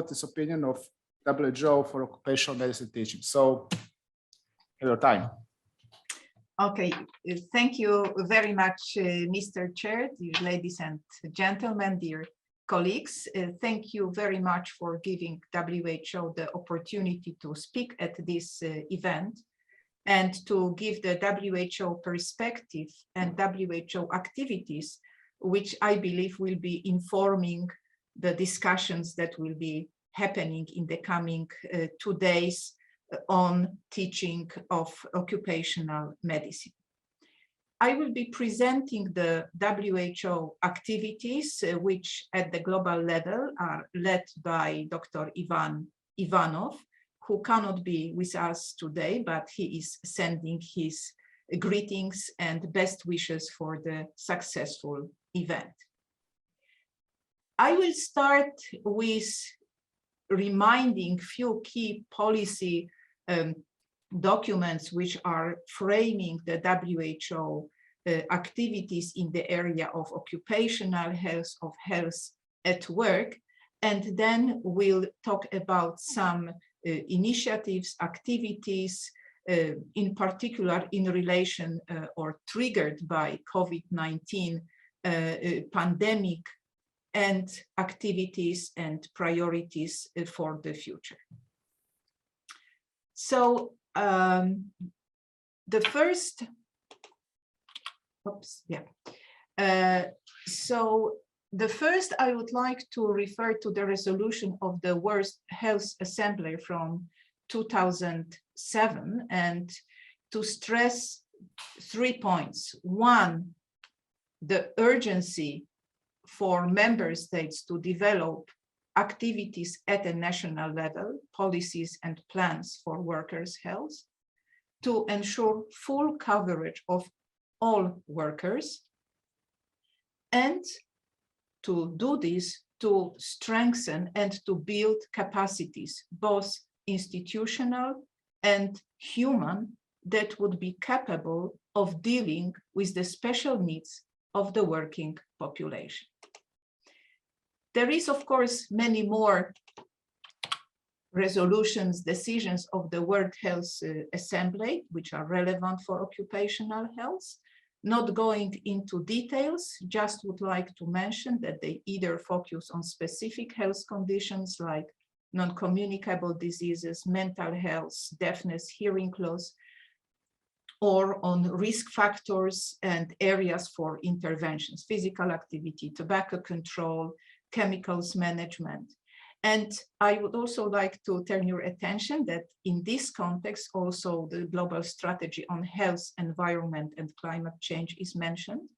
this opinion of WHO for occupational medicine teaching. So, your time. Okay, thank you very much, Mr. Chair, dear ladies and gentlemen, dear colleagues. Thank you very much for giving WHO the opportunity to speak at this event and to give the WHO perspective and WHO activities, which I believe will be informing the discussions that will be happening in the coming 2 days on teaching of occupational medicine. I will be presenting the WHO activities, which at the global level are led by Dr. Ivan Ivanov, who cannot be with us today, but he is sending his greetings and best wishes for the successful event. I will start with reminding few key policy documents which are framing the WHO activities in the area of occupational health, of health at work, and then we'll talk about some initiatives, activities, in particular in relation or triggered by COVID-19 pandemic, and activities and priorities for the future. So the first, the first I would like to refer to the resolution of the World Health Assembly from 2007 and to stress 3 points. One, the urgency for member states to develop activities at a national level, policies and plans for workers' health, to ensure full coverage of all workers, and to do this to strengthen and to build capacities, both institutional and human, that would be capable of dealing with the special needs of the working population. There is, of course, many more resolutions, decisions of the World Health Assembly, which are relevant for occupational health. Not going into details, just would like to mention that they either focus on specific health conditions like non-communicable diseases, mental health, deafness, hearing loss, or on risk factors and areas for interventions, physical activity, tobacco control, chemicals management. And I would also like to turn your attention that in this context, also the global strategy on health, environment, and climate change is mentioned,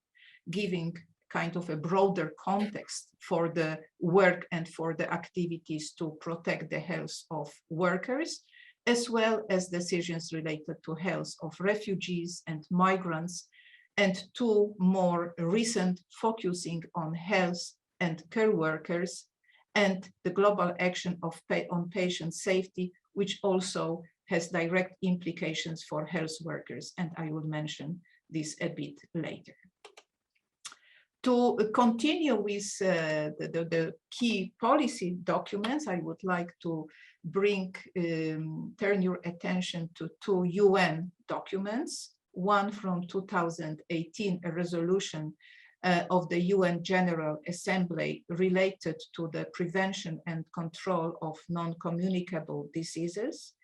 giving kind of a broader context for the work and for the activities to protect the health of workers, as well as decisions related to health of refugees and migrants, and 2 more recent focusing on health and care workers, and the global action on patient safety, which also has direct implications for health workers, and I will mention this a bit later. To continue with the key policy documents, I would like to turn your attention to 2 UN documents, one from 2018, a resolution of the UN General Assembly related to the prevention and control of non-communicable diseases,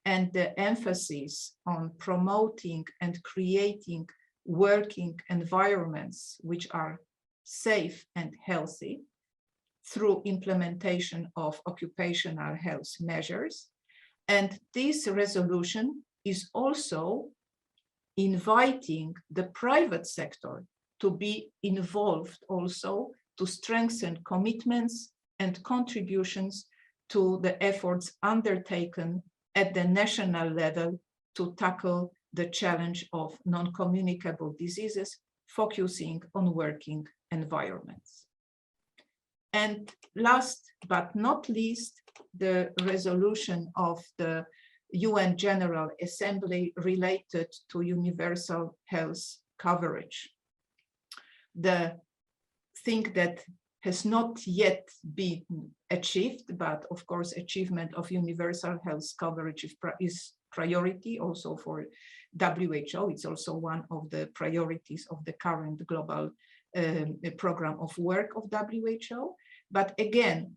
and the emphasis on promoting and creating working environments which are safe and healthy through implementation of occupational health measures. And this resolution is also inviting the private sector to be involved also to strengthen commitments and contributions to the efforts undertaken at the national level to tackle the challenge of non-communicable diseases, focusing on working environments. And last but not least, the resolution of the UN General Assembly related to universal health coverage. The thing that has not yet been achieved, but of course, achievement of universal health coverage is priority also for WHO. It's also one of the priorities of the current global program of work of WHO. But again,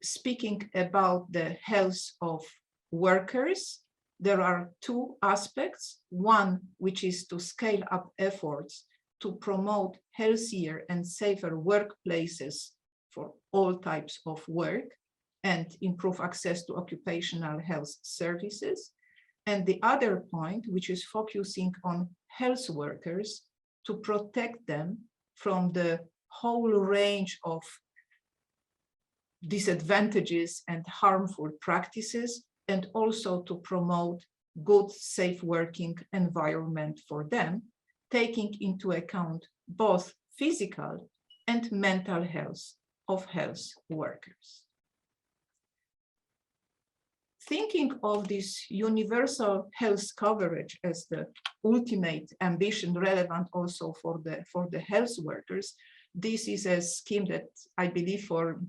speaking about the health of workers, there are two aspects. One, which is to scale up efforts to promote healthier and safer workplaces for all types of work and improve access to occupational health services. And the other point, which is focusing on health workers to protect them from the whole range of disadvantages and harmful practices, and also to promote good, safe working environment for them, taking into account both physical and mental health of health workers. Thinking of this universal health coverage as the ultimate ambition relevant also for the health workers, this is a scheme that I believe for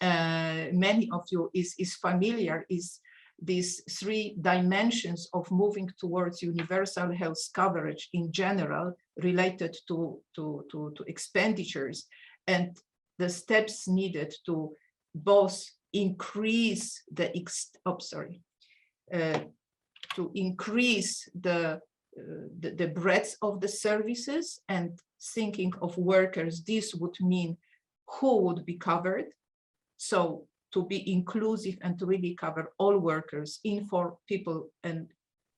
many of you is familiar, is these three dimensions of moving towards universal health coverage in general related to expenditures and the steps needed to both increase the the breadth of the services, and thinking of workers, this would mean who would be covered. So to be inclusive and to really cover all workers, people and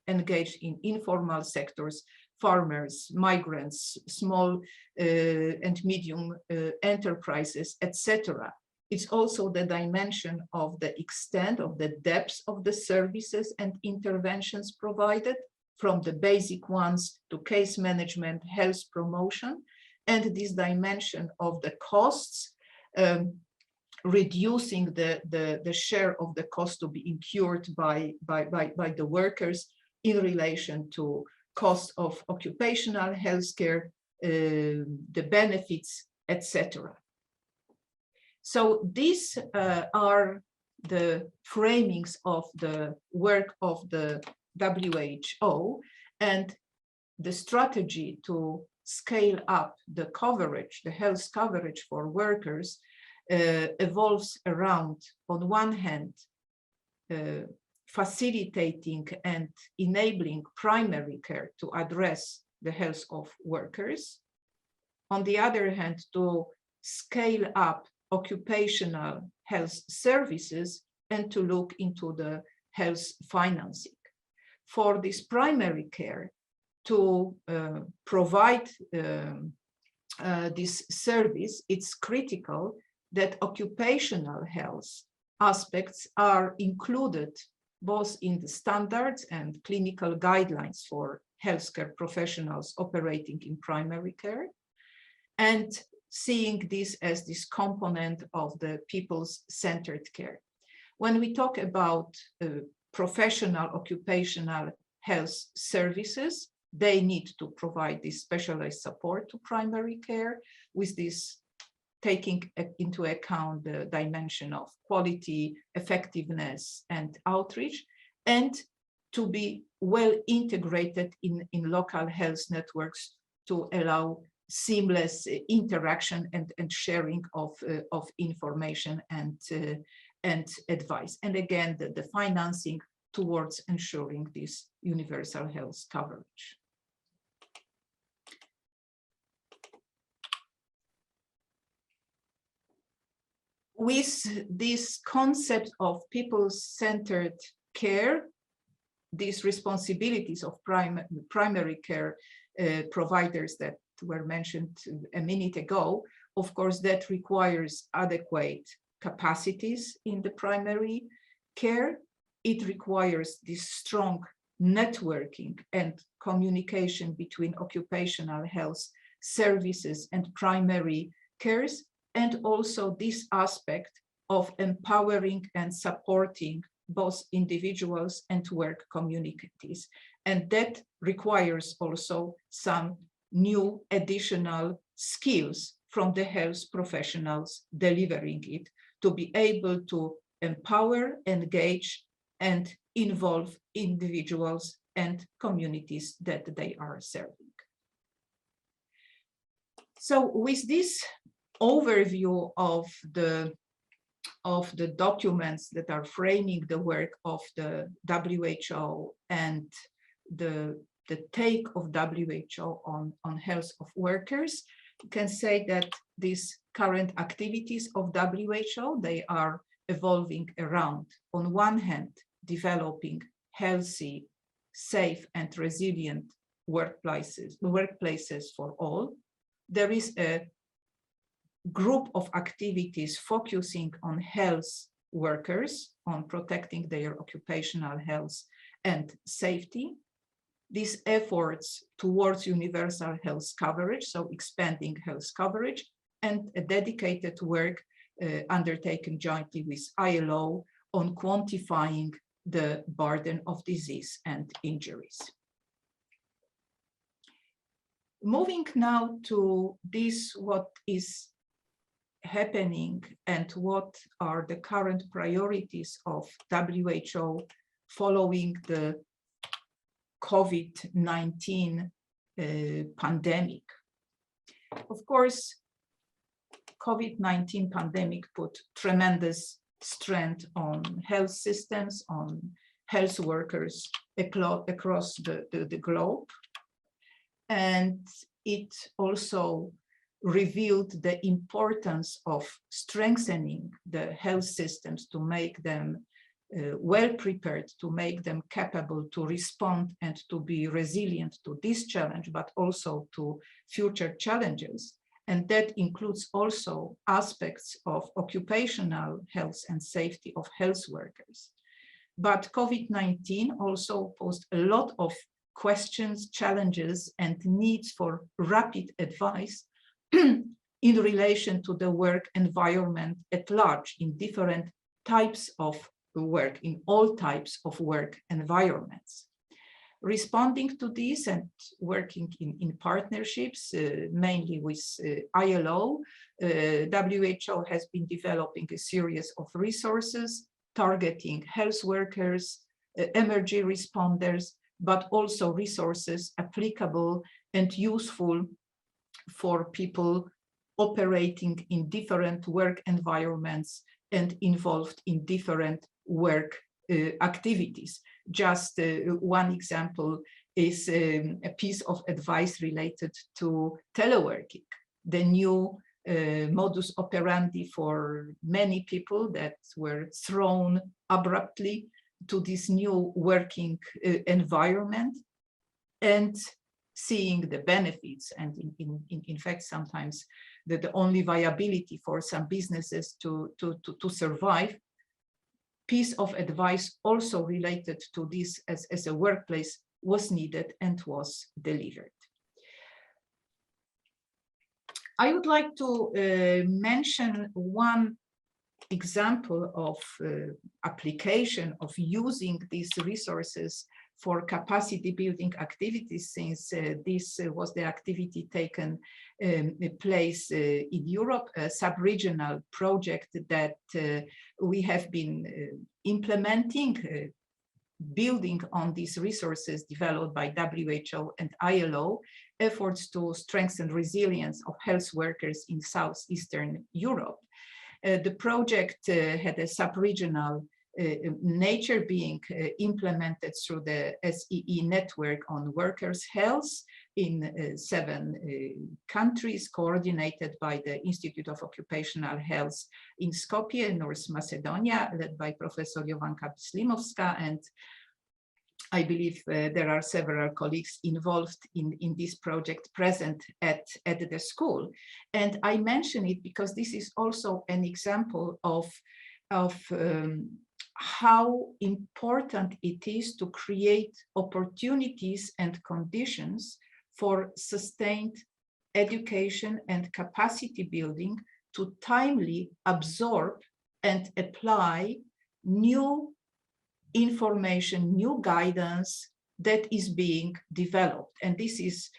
engaged in informal sectors, farmers, migrants, small and medium enterprises, etc. It's also the dimension of the extent of the depth of the services and interventions provided, from the basic ones to case management, health promotion, and this dimension of the costs, reducing the share of the cost to be incurred by the workers in relation to cost of occupational health care, the benefits, etc. So these are the framings of the work of the WHO, and the strategy to scale up the coverage, the health coverage for workers, evolves around, on one hand, facilitating and enabling primary care to address the health of workers. On the other hand, to scale up occupational health services and to look into the health financing. For this primary care, to provide this service, it's critical that occupational health aspects are included both in the standards and clinical guidelines for healthcare professionals operating in primary care, and seeing this as this component of the people-centered care. When we talk about professional occupational health services, they need to provide this specialized support to primary care, with this taking into account the dimension of quality, effectiveness, and outreach, and to be well integrated in local health networks to allow seamless interaction and sharing of information and advice. And again, the financing towards ensuring this universal health coverage. With this concept of people-centered care, these responsibilities of primary care providers that were mentioned a minute ago, of course, that requires adequate capacities in the primary care. It requires this strong networking and communication between occupational health services and primary cares, and also this aspect of empowering and supporting both individuals and work communities. And that requires also some new additional skills from the health professionals delivering it, to be able to empower, engage, and involve individuals and communities that they are serving. So with this overview of the documents that are framing the work of the WHO and the take of WHO on health of workers, you can say that these current activities of WHO, they are evolving around, on one hand, developing healthy, safe, and resilient workplaces for all. There is a group of activities focusing on health workers, on protecting their occupational health and safety. These efforts towards universal health coverage, so expanding health coverage, and a dedicated work undertaken jointly with ILO on quantifying the burden of disease and injuries. Moving now to this, what is happening and what are the current priorities of WHO following the COVID-19 pandemic. Of course, COVID-19 pandemic put tremendous strain on health systems, on health workers across the globe. And it also revealed the importance of strengthening the health systems to make them well prepared, to make them capable to respond and to be resilient to this challenge, but also to future challenges. And that includes also aspects of occupational health and safety of health workers. But COVID-19 also posed a lot of questions, challenges, and needs for rapid advice in relation to the work environment at large, in different types of work, in all types of work environments. Responding to this and working in partnerships, mainly with ILO, WHO has been developing a series of resources targeting health workers, emergency responders, but also resources applicable and useful for people operating in different work environments and involved in different work activities. Just one example is a piece of advice related to teleworking, the new modus operandi for many people that were thrown abruptly to this new working environment, and seeing the benefits and in fact sometimes the only viability for some businesses to survive. Piece of advice also related to this as a workplace was needed and was delivered. I would like to mention one example of application of using these resources for capacity building activities, since this was the activity taken place in Europe, a sub-regional project that we have been implementing, building on these resources developed by WHO and ILO, efforts to strengthen resilience of health workers in Southeastern Europe. The project had a sub-regional nature, being implemented through the SEE network on workers' health in 7 countries, coordinated by the Institute of Occupational Health in Skopje, North Macedonia, led by Professor Jovanka Bislimowska. And I believe there are several colleagues involved in this project present at the school. And I mention it because this is also an example of how important it is to create opportunities and conditions for sustained education and capacity building to timely absorb and apply new information, new guidance that is being developed. And this is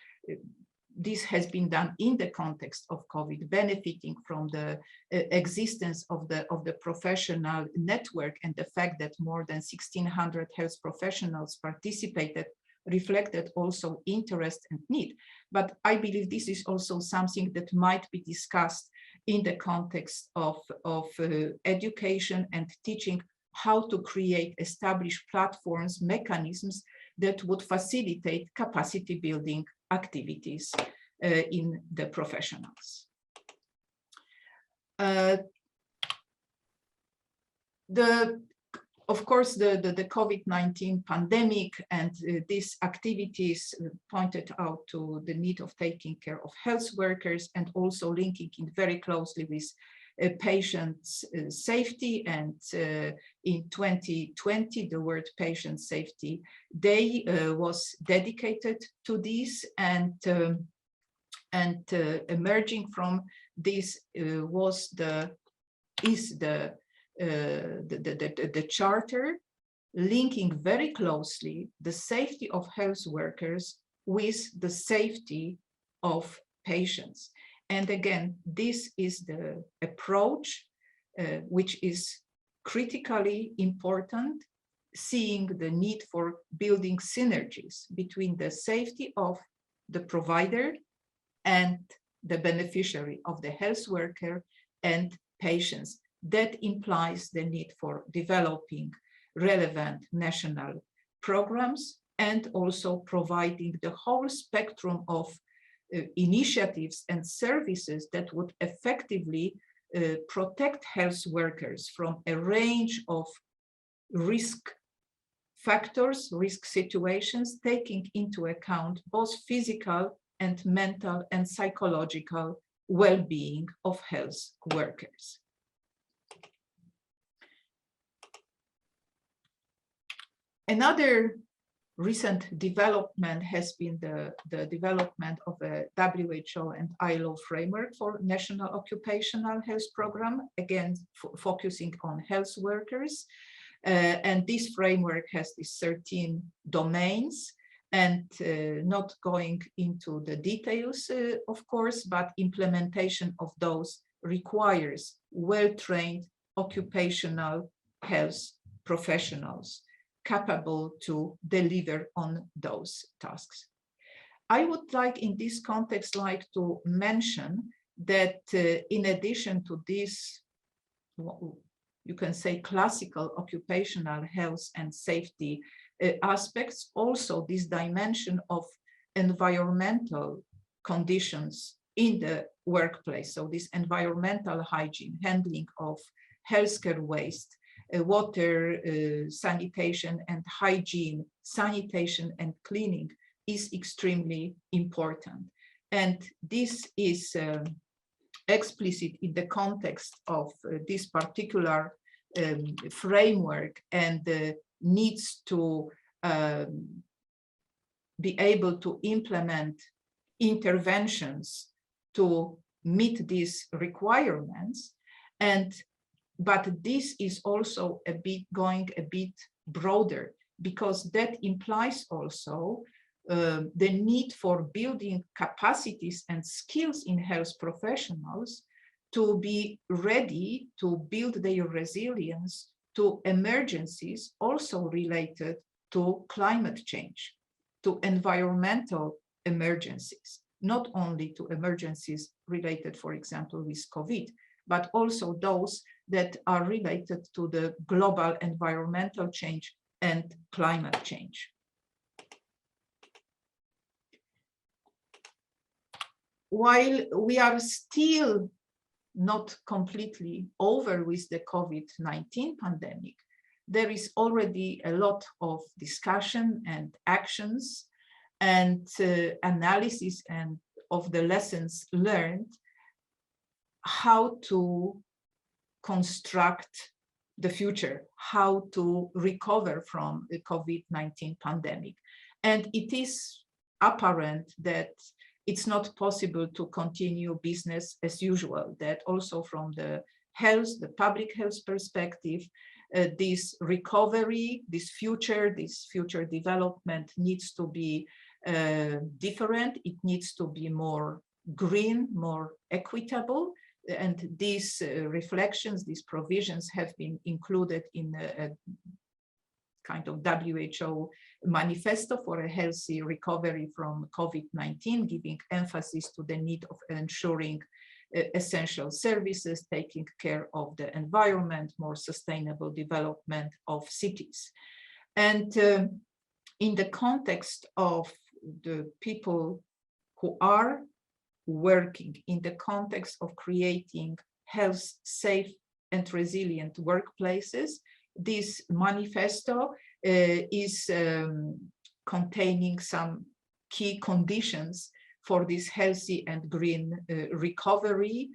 this has been done in the context of COVID, benefiting from the existence of the professional network, and the fact that more than 1,600 health professionals participated reflected also interest and need. But I believe this is also something that might be discussed in the context of education and teaching, how to create established platforms, mechanisms that would facilitate capacity building activities in the professionals. Of course, the COVID-19 pandemic and these activities pointed out to the need of taking care of health workers, and also linking in very closely with patients' safety. And in 2020, the World Patient Safety Day was dedicated to this, and emerging from this was the charter linking very closely the safety of health workers with the safety of patients. And again, this is the approach which is critically important, seeing the need for building synergies between the safety of the provider and the beneficiary of the health worker and patients. That implies the need for developing relevant national programs, and also providing the whole spectrum of initiatives and services that would effectively protect health workers from a range of risk factors, risk situations, taking into account both physical and mental and psychological well-being of health workers. Another recent development has been the development of a WHO and ILO framework for National Occupational Health Program, again, focusing on health workers. And this framework has these 13 domains, and not going into the details, of course, but implementation of those requires well-trained occupational health professionals capable to deliver on those tasks. I would like in this context to mention that in addition to this, you can say classical occupational health and safety aspects, also this dimension of environmental conditions in the workplace. So this environmental hygiene, handling of healthcare waste, water, sanitation and hygiene, sanitation and cleaning is extremely important. And this is explicit in the context of this particular framework, and needs to be able to implement interventions to meet these requirements. But this is also going a bit broader, because that implies also the need for building capacities and skills in health professionals to be ready to build their resilience to emergencies also related to climate change, to environmental emergencies, not only to emergencies related, for example, with COVID, but also those that are related to the global environmental change and climate change. While we are still not completely over with the COVID-19 pandemic, there is already a lot of discussion and actions and analysis and of the lessons learned, how to construct the future, how to recover from the COVID-19 pandemic. And it is apparent that it's not possible to continue business as usual, that also from the public health perspective, this recovery, this future development needs to be different. It needs to be more green, more equitable. And these reflections, these provisions have been included in a kind of WHO manifesto for a healthy recovery from COVID-19, giving emphasis to the need of ensuring essential services, taking care of the environment, more sustainable development of cities. And in the context of the people who are working, in the context of creating health, safe and resilient workplaces, this manifesto is containing some key conditions for this healthy and green recovery,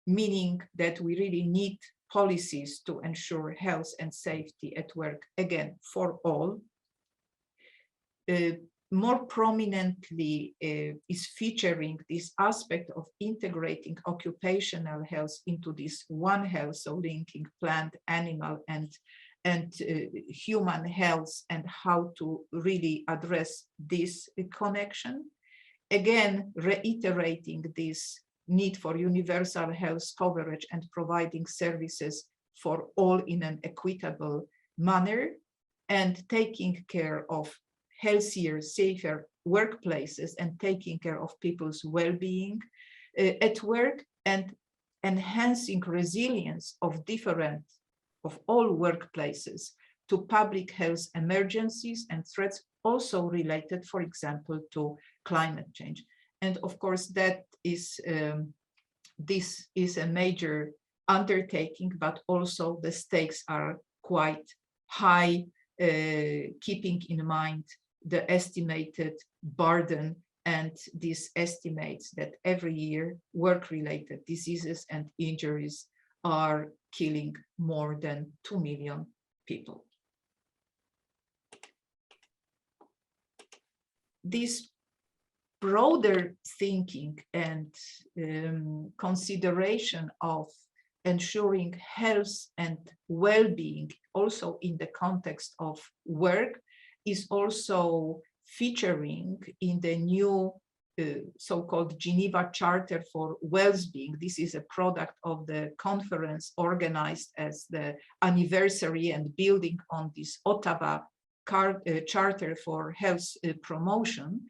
meaning that we really need policies to ensure health and safety at work, again, for all. More prominently is featuring this aspect of integrating occupational health into this One Health, so linking plant, animal, and human health, and how to really address this connection. Again, reiterating this need for universal health coverage and providing services for all in an equitable manner, and taking care of healthier, safer workplaces and taking care of people's well-being at work, and enhancing resilience of all workplaces to public health emergencies and threats also related, for example, to climate change. And of course, that is this is a major undertaking, but also the stakes are quite high, keeping in mind the estimated burden and these estimates that every year work-related diseases and injuries are killing more than 2 million people. This broader thinking and consideration of ensuring health and well-being also in the context of work is also featuring in the new so-called Geneva Charter for Well-being. This is a product of the conference organized as the anniversary and building on this Ottawa Charter for Health Promotion.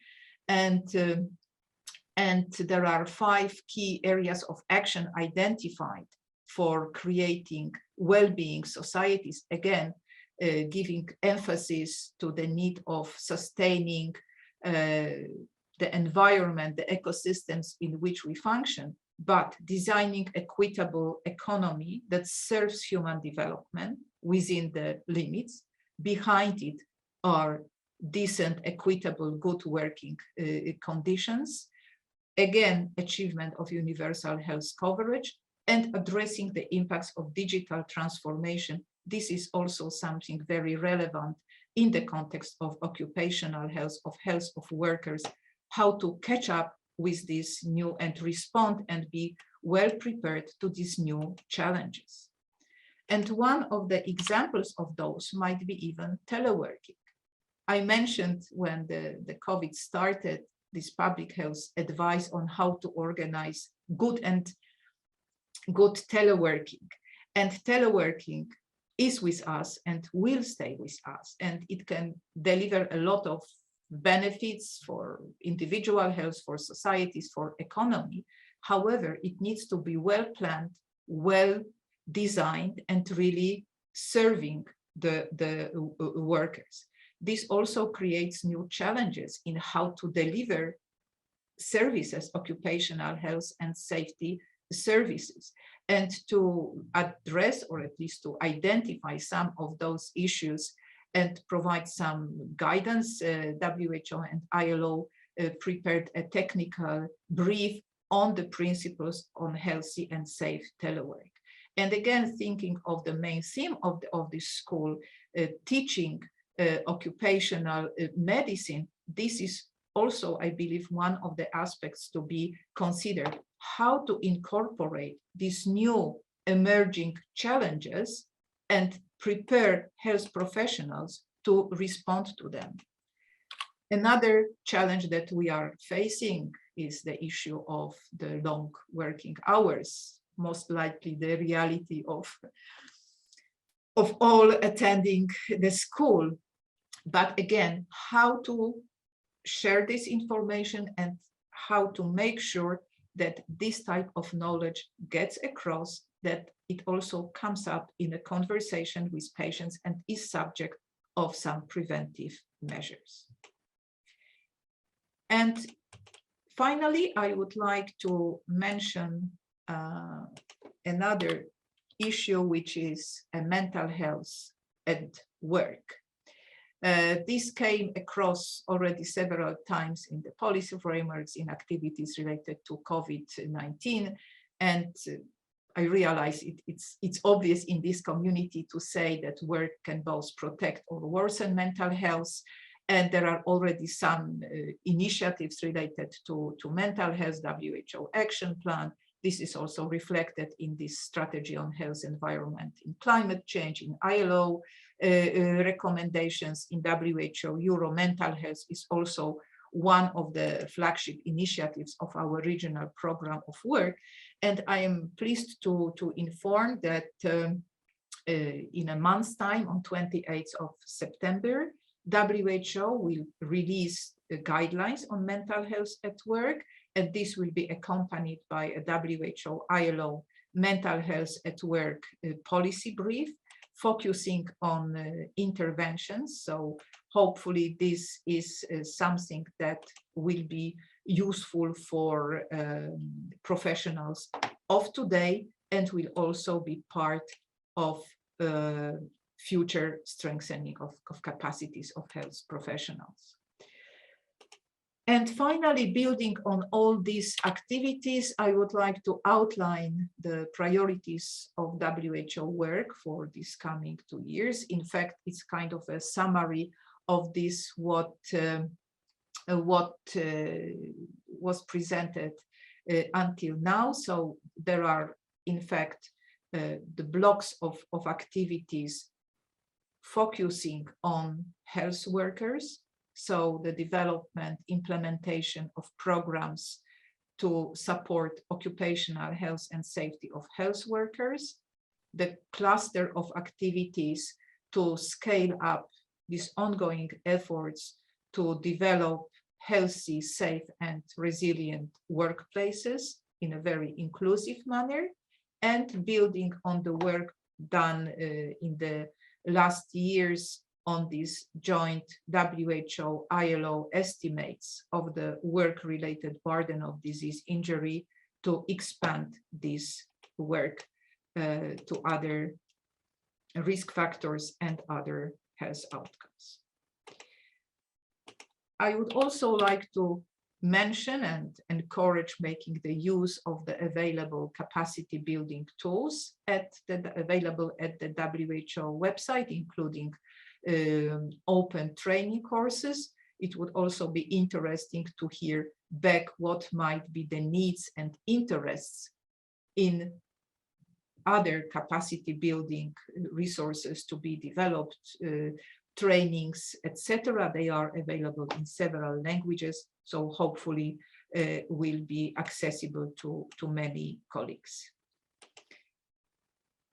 And there are 5 key areas of action identified for creating well-being societies, again, giving emphasis to the need of sustaining the environment, the ecosystems in which we function, but designing equitable economy that serves human development within the limits. Behind it are decent, equitable, good working conditions. Again, achievement of universal health coverage and addressing the impacts of digital transformation. This is also something very relevant in the context of occupational health of workers, how to catch up with this new and respond and be well prepared to these new challenges. And one of the examples of those might be even teleworking. I mentioned when the COVID started, this public health advice on how to organize good teleworking. And teleworking is with us and will stay with us, and it can deliver a lot of benefits for individual health, for societies, for economy. However, it needs to be well planned, well designed, and really serving the workers. This also creates new challenges in how to deliver services, occupational health and safety services, and to address, or at least to identify some of those issues and provide some guidance. WHO and ILO prepared a technical brief on the principles on healthy and safe telework. And again, thinking of the main theme of this school, teaching occupational medicine, this is also, I believe, one of the aspects to be considered, how to incorporate these new emerging challenges and prepare health professionals to respond to them. Another challenge that we are facing is the issue of the long working hours, most likely the reality of all attending the school. But again, how to share this information and how to make sure that this type of knowledge gets across, that it also comes up in a conversation with patients and is subject of some preventive measures. And finally, I would like to mention another issue, which is mental health at work. This came across already several times in the policy frameworks, in activities related to COVID-19. And I realize it's obvious in this community to say that work can both protect or worsen mental health. And there are already some initiatives related to mental health, WHO action plan. This is also reflected in this strategy on health, environment, and climate change, in ILO recommendations, in WHO. Euro mental health is also one of the flagship initiatives of our regional program of work. And I am pleased to inform that in a month's time, on 28th of September, WHO will release the guidelines on mental health at work, and this will be accompanied by a WHO ILO mental health at work policy brief, focusing on interventions. So hopefully this is something that will be useful for professionals of today, and will also be part of future strengthening of capacities of health professionals. And finally, building on all these activities, I would like to outline the priorities of WHO work for these coming 2 years. In fact, it's kind of a summary of this, what was presented until now. So there are, in fact, the blocks of activities focusing on health workers. So the development, implementation of programs to support occupational health and safety of health workers, the cluster of activities to scale up these ongoing efforts to develop healthy, safe, and resilient workplaces in a very inclusive manner, and building on the work done in the last years on these joint WHO ILO estimates of the work-related burden of disease injury, to expand this work to other risk factors and other health outcomes. I would also like to mention and encourage making the use of the available capacity building tools available at the WHO website, including open training courses. It would also be interesting to hear back what might be the needs and interests in other capacity building resources to be developed, trainings, etc. They are available in several languages, so hopefully will be accessible to many colleagues.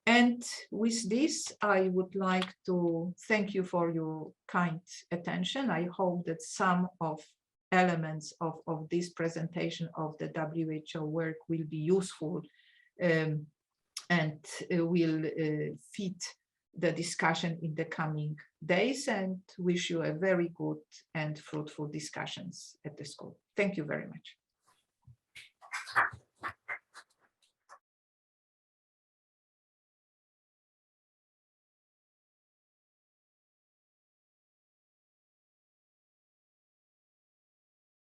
And with this, I would like to thank you for your kind attention. I hope that some of elements of this presentation of the WHO work will be useful and will fit the discussion in the coming days, and wish you a very good and fruitful discussions at the school. Thank you very much.